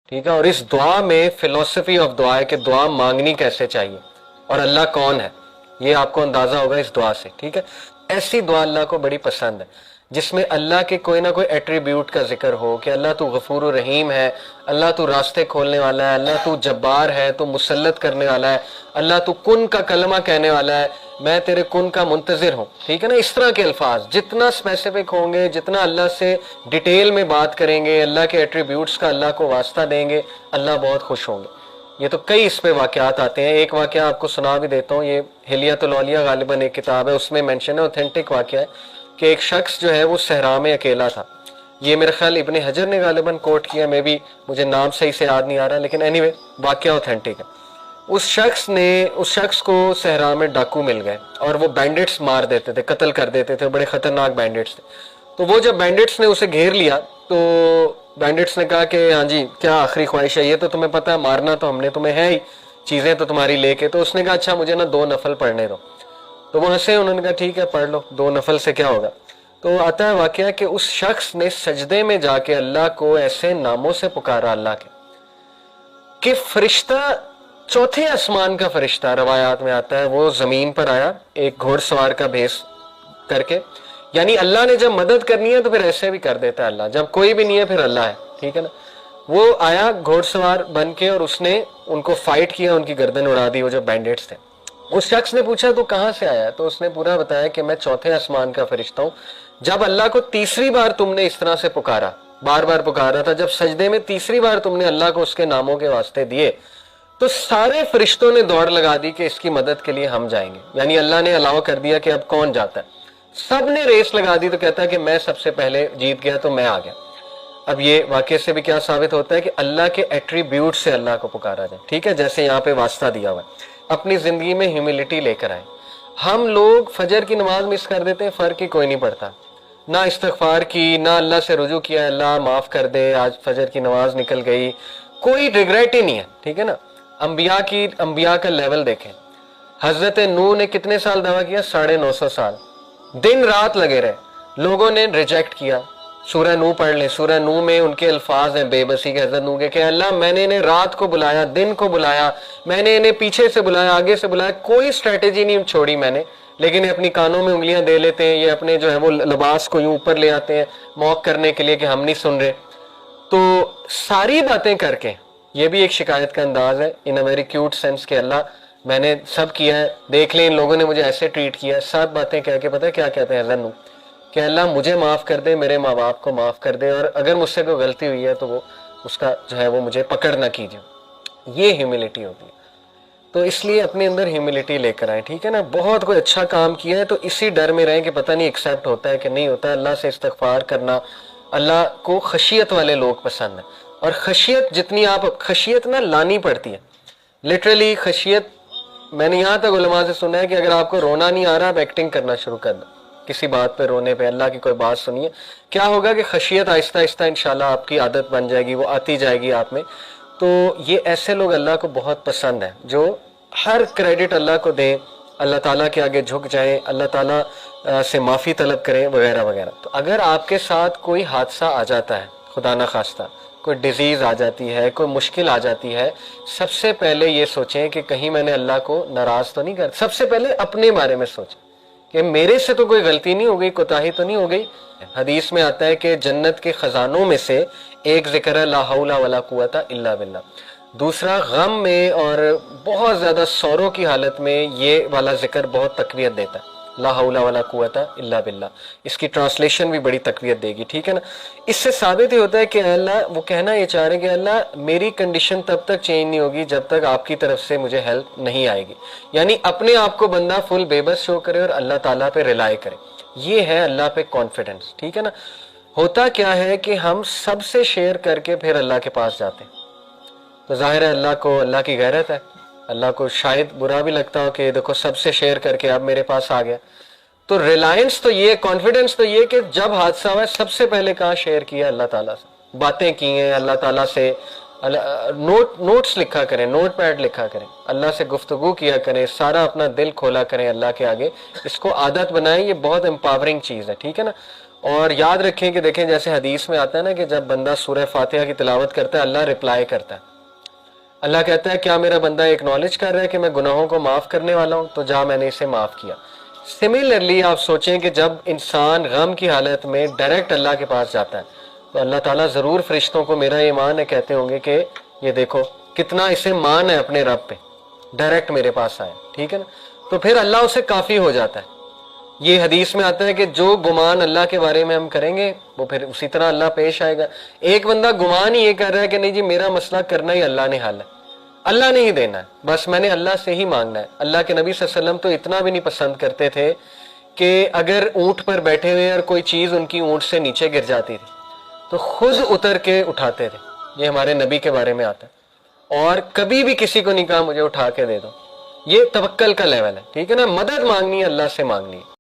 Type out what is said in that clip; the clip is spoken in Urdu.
ٹھیک ہے. اور اس دعا میں فلسفی آف دعا ہے کہ دعا مانگنی کیسے چاہیے اور اللہ کون ہے یہ آپ کو اندازہ ہوگا اس دعا سے. ٹھیک ہے. ایسی دعا اللہ کو بڑی پسند ہے جس میں اللہ کے کوئی نہ کوئی ایٹریبیوٹ کا ذکر ہو کہ اللہ تو غفور و رحیم ہے, اللہ تو راستے کھولنے والا ہے, اللہ تو جبار ہے, تو مسلط کرنے والا ہے, اللہ تو کن کا کلمہ کہنے والا ہے, میں تیرے کن کا منتظر ہوں. ٹھیک ہے نا. اس طرح کے الفاظ جتنا اسپیسیفک ہوں گے, جتنا اللہ سے ڈیٹیل میں بات کریں گے, اللہ کے ایٹریبیوٹس کا اللہ کو واسطہ دیں گے, اللہ بہت خوش ہوں گے. یہ تو کئی اس پہ واقعات آتے ہیں. ایک واقعہ آپ کو سنا بھی دیتا ہوں, یہ حلیۃ الاولیاء غالباً ایک کتاب ہے, اس میں مینشن ہے, اوتھینٹک واقعہ ہے کہ ایک شخص جو ہے وہ صحرا میں اکیلا تھا. یہ میرے خیال ابن حجر نے غالباً کوٹ کیا, میں بھی مجھے نام صحیح سے یاد نہیں آ رہا, لیکن اینی وے واقعہ اوتھینٹک ہے. اس شخص کو صحرا میں ڈاکو مل گئے اور وہ بینڈٹس مار دیتے تھے, قتل کر دیتے تھے, بڑے خطرناک بینڈٹس تھے. تو وہ جب بینڈٹس نے اسے گھیر لیا تو بینڈٹس نے کہا کہ ہاں جی کیا آخری خواہش ہے, یہ تو تمہیں پتہ ہے مارنا تو ہم نے تمہیں ہے ہی, چیزیں تو تمہاری لے کے. تو اس نے کہا اچھا مجھے نا 2 نفل پڑھنے دو. تو وہ ہنسے, انہوں نے کہا ٹھیک ہے پڑھ لو, 2 نفل سے کیا ہوگا. تو آتا ہے واقعہ کہ اس شخص نے سجدے میں جا کے اللہ کو ایسے ناموں سے پکارا اللہ کے کہ فرشتہ, چوتھے آسمان کا فرشتہ روایات میں آتا ہے, وہ زمین پر آیا ایک گھوڑ سوار کا بھیس کر کے. یعنی اللہ نے جب مدد کرنی ہے تو پھر ایسے بھی کر دیتا ہے اللہ, جب کوئی بھی نہیں ہے پھر اللہ ہے. ٹھیک ہے نا. وہ آیا گھوڑ سوار بن کے اور اس نے ان کو فائٹ کیا, ان کی گردن اڑا دی, وہ جو بینڈٹس تھے. اس شخص نے پوچھا تو کہاں سے آیا, تو اس نے پورا بتایا کہ میں چوتھے آسمان کا فرشتہ ہوں. جب اللہ کو تیسری بار تم نے اس طرح سے پکارا, بار بار پکارا تھا, جب سجدے میں تیسری بار تم نے اللہ کو اس کے ناموں کے واسطے دیے تو سارے فرشتوں نے دوڑ لگا دی کہ اس کی مدد کے لیے ہم جائیں گے. یعنی اللہ نے الاؤ کر دیا کہ اب کون جاتا ہے. سب نے ریس لگا دی. تو کہتا ہے کہ میں سب سے پہلے جیت گیا تو میں آ گیا. اب یہ واقعے سے بھی کیا ثابت ہوتا ہے کہ اللہ کے ایٹریبیوٹ سے اللہ کو پکارا جائے. ٹھیک ہے. جیسے یہاں پہ واسطہ دیا ہوا ہے, اپنی زندگی میں ہیوملٹی لے کر آئے. ہم لوگ فجر کی نماز مس کر دیتے ہیں, فرق ہی کوئی نہیں پڑتا, نہ استغفار کی, نہ اللہ سے رجوع کیا, اللہ معاف کر دے آج فجر کی نماز نکل گئی, کوئی ریگریٹ ہی نہیں ہے. ٹھیک ہے نا. انبیاء کا لیول دیکھیں. حضرت نوح نے کتنے سال دعویٰ کیا, 950 سال, دن رات لگے رہے, لوگوں نے ریجیکٹ کیا. سورہ نوح پڑھ لیں, سورہ نوح میں ان کے الفاظ ہیں بے بسی کے حضرت نوح کے کہ اللہ میں نے انہیں رات کو بلایا, دن کو بلایا, میں نے انہیں پیچھے سے بلایا, آگے سے بلایا, کوئی اسٹریٹجی نہیں چھوڑی میں نے, لیکن اپنی کانوں میں انگلیاں دے لیتے ہیں, یہ اپنے جو ہے وہ لباس کو یوں اوپر لے آتے ہیں موک کرنے کے لیے کہ ہم نہیں سن رہے. تو ساری باتیں کر کے, یہ بھی ایک شکایت کا انداز ہے ان اے ویری کیوٹ سینس کہ اللہ میں نے سب کیا ہے, دیکھ لیں ان لوگوں نے مجھے ایسے ٹریٹ کیا ہے. سب باتیں کہہ کے پتہ ہے کیا کہتے ہیں حضرت نوح کہ اللہ مجھے معاف کر دے, میرے ماں باپ کو معاف کر دے, اور اگر مجھ سے کوئی غلطی ہوئی ہے تو وہ اس کا جو ہے وہ مجھے پکڑ نہ کیجیے. یہ ہیوملٹی ہوتی ہے. تو اس لیے اپنے اندر ہیوملٹی لے کر آئیں. ٹھیک ہے نا. بہت کوئی اچھا کام کیا ہے تو اسی ڈر میں رہیں کہ پتہ نہیں ایکسیپٹ ہوتا ہے کہ نہیں ہوتا ہے. اللہ سے استغفار کرنا, اللہ کو خشیت والے لوگ پسند ہیں, اور خشیت جتنی آپ خشیت نہ لانی پڑتی ہے. لٹرلی خشیت, میں نے یہاں تک علماء سے سنا ہے کہ اگر آپ کو رونا نہیں آ رہا, آپ ایکٹنگ کرنا شروع کر دو کسی بات پہ رونے پہ, اللہ کی کوئی بات سنیے, کیا ہوگا کہ خشیت آہستہ آہستہ انشاءاللہ آپ کی عادت بن جائے گی, وہ آتی جائے گی آپ میں. تو یہ ایسے لوگ اللہ کو بہت پسند ہیں جو ہر کریڈٹ اللہ کو دیں, اللہ تعالیٰ کے آگے جھک جائیں, اللہ تعالیٰ سے معافی طلب کریں وغیرہ وغیرہ. تو اگر آپ کے ساتھ کوئی حادثہ آ جاتا ہے, خدا نہ خواستہ کوئی ڈیزیز آ جاتی ہے, کوئی مشکل آ جاتی ہے, سب سے پہلے یہ سوچیں کہ کہیں میں نے اللہ کو ناراض تو نہیں کر. سب سے پہلے اپنے بارے میں سوچیں کہ میرے سے تو کوئی غلطی نہیں ہو گئی, کوتاہی تو نہیں ہو گئی. حدیث میں آتا ہے کہ جنت کے خزانوں میں سے ایک ذکر ہے لا حول ولا قوت الا باللہ, دوسرا غم میں اور بہت زیادہ سوروں کی حالت میں یہ والا ذکر بہت تقویت دیتا ہے, لا حول ولا قوت الا باللہ. اس کی ٹرانسلیشن بھی بڑی تقویت دے گی. ٹھیک ہے نا. اس سے ثابت ہی ہوتا ہے کہ اللہ, وہ کہنا یہ چاہ رہے ہیں کہ اللہ میری کنڈیشن تب تک چینج نہیں ہوگی جب تک آپ کی طرف سے مجھے ہیلپ نہیں آئے گی. یعنی اپنے آپ کو بندہ فل بے بس شو کرے اور اللہ تعالیٰ پہ ریلائی کرے. یہ ہے اللہ پہ کانفیڈنس. ٹھیک ہے نا. ہوتا کیا ہے کہ ہم سب سے شیئر کر کے پھر اللہ کے پاس جاتے ہیں, تو ظاہر ہے اللہ کو, اللہ کی غیرت ہے, اللہ کو شاید برا بھی لگتا ہو کہ دیکھو سب سے شیئر کر کے اب میرے پاس آ گیا. تو ریلائنس تو یہ, کانفیڈنس تو یہ کہ جب حادثہ ہوا ہے سب سے پہلے کہاں شیئر کیا, اللہ تعالیٰ سے باتیں کی ہیں, اللہ تعالیٰ سے نوٹس لکھا کریں, نوٹ پیڈ لکھا کریں, اللہ سے گفتگو کیا کریں, سارا اپنا دل کھولا کریں اللہ کے آگے. اس کو عادت بنائیں, یہ بہت امپاورنگ چیز ہے. ٹھیک ہے نا. اور یاد رکھیں کہ دیکھیں جیسے حدیث میں آتا ہے نا کہ جب بندہ سورہ فاتحہ کی تلاوت کرتا ہے اللہ رپلائی کرتا ہے، اللہ کہتا ہے کیا میرا بندہ ایکنالج کر رہا ہے کہ میں گناہوں کو معاف کرنے والا ہوں، تو جا میں نے اسے معاف کیا۔ سملرلی آپ سوچیں کہ جب انسان غم کی حالت میں ڈائریکٹ اللہ کے پاس جاتا ہے تو اللہ تعالیٰ ضرور فرشتوں کو میرا ایمان ہے کہتے ہوں گے کہ یہ دیکھو کتنا اسے مان ہے اپنے رب پہ، ڈائریکٹ میرے پاس آیا، ٹھیک ہے نا، تو پھر اللہ اسے کافی ہو جاتا ہے۔ یہ حدیث میں آتا ہے کہ جو گمان اللہ کے بارے میں ہم کریں گے وہ پھر اسی طرح اللہ پیش آئے گا۔ ایک بندہ گمان ہی یہ کر رہا ہے کہ نہیں جی میرا مسئلہ کرنا ہی اللہ نے حل ہے، اللہ نے ہی دینا ہے، بس میں نے اللہ سے ہی مانگنا ہے۔ اللہ کے نبی صلی اللہ علیہ وسلم تو اتنا بھی نہیں پسند کرتے تھے کہ اگر اونٹ پر بیٹھے ہوئے اور کوئی چیز ان کی اونٹ سے نیچے گر جاتی تھی تو خود اتر کے اٹھاتے تھے، یہ ہمارے نبی کے بارے میں آتا ہے، اور کبھی بھی کسی کو نہیں کہا مجھے اٹھا کے دے دو۔ یہ توکل کا لیول ہے، ٹھیک ہے نا، مدد مانگنی ہے اللہ سے مانگنی ہے۔